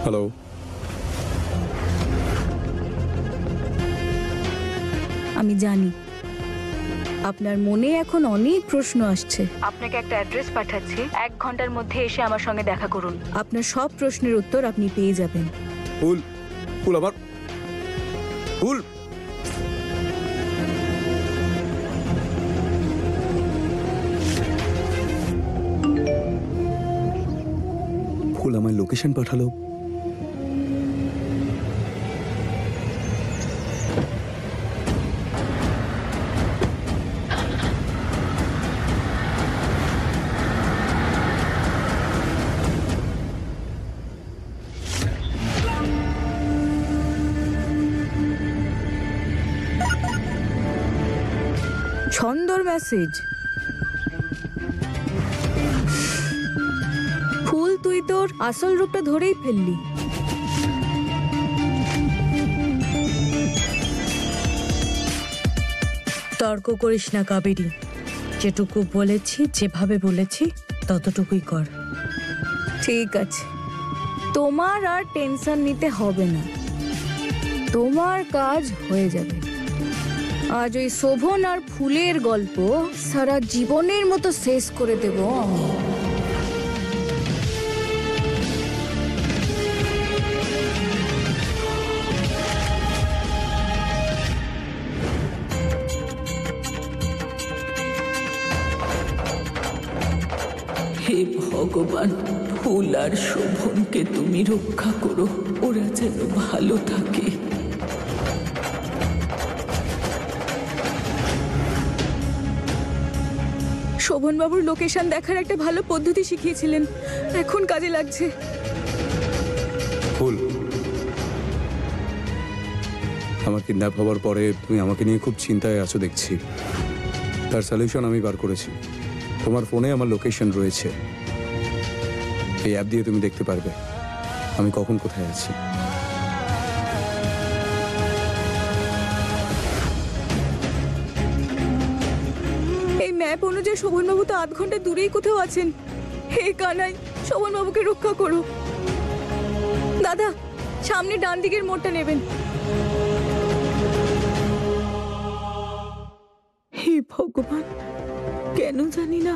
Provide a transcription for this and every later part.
Hello. আমি জানি আপনার মনে এখন অনেক প্রশ্ন আসছে। আপনাকে একটা অ্যাড্রেস পাঠাচ্ছি, 1 ঘন্টার মধ্যে এসে আমার সঙ্গে দেখা করুন। আপনার সব প্রশ্নের উত্তর আপনি পেয়ে যাবেন। ফুল ফুল আমার ফুল। ফুল আমায় লোকেশন পাঠালো। ছন্দর মেসেজ। ফুল, তুই তোর আসল রূপটা ধরেই ফেললি। তর্ক করিস না কাবেরী, যেটুকু বলেছি, যেভাবে বলেছি ততটুকুই কর। ঠিক আছে, তোমার আর টেনশন নিতে হবে না, তোমার কাজ হয়ে যাবে। আজ ওই শোভন আর ফুলের গল্প সারা জীবনের মতো শেষ করে দেব আমি। হে ভগবান, ফুল আর শোভনকে তুমি রক্ষা করো, ওরা যেন ভালো থাকে। শোভনবাবুর লোকেশন দেখার একটা ভালো পদ্ধতি শিখিয়েছিলেন, এখন কাজে লাগছে। ফুল, আমার কিডন্যাপ হওয়ার পরে তুমি আমাকে নিয়ে খুব চিন্তায় আছো দেখছি। তার সলিউশন আমি বার করেছি। তোমার ফোনে আমার লোকেশন রয়েছে, এই অ্যাপ দিয়ে তুমি দেখতে পারবে আমি কখন কোথায় আছি। এই ম্যাপ অনুযায়ী শোভনবাবু তো 8 ঘন্টা দূরেই কোথাও আছেন। হে কানাই, শোভনবাবুকে রক্ষা করো। দাদা, সামনে ডান দিকের মোড়টা নেবেন। হে ভগবান, কেন জানি না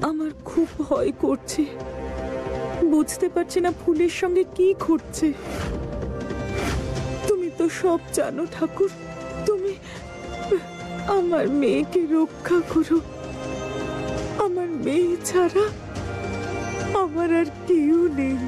আমার খুব ভয় করছে। বুঝতে পারছি না ফুলের সঙ্গে কি ঘটছে। তুমি তো সব জানো ঠাকুর, তুমি আমার মেয়েকে রক্ষা করো। আমার মেয়ে ছাড়া আমার আর কেউ নেই।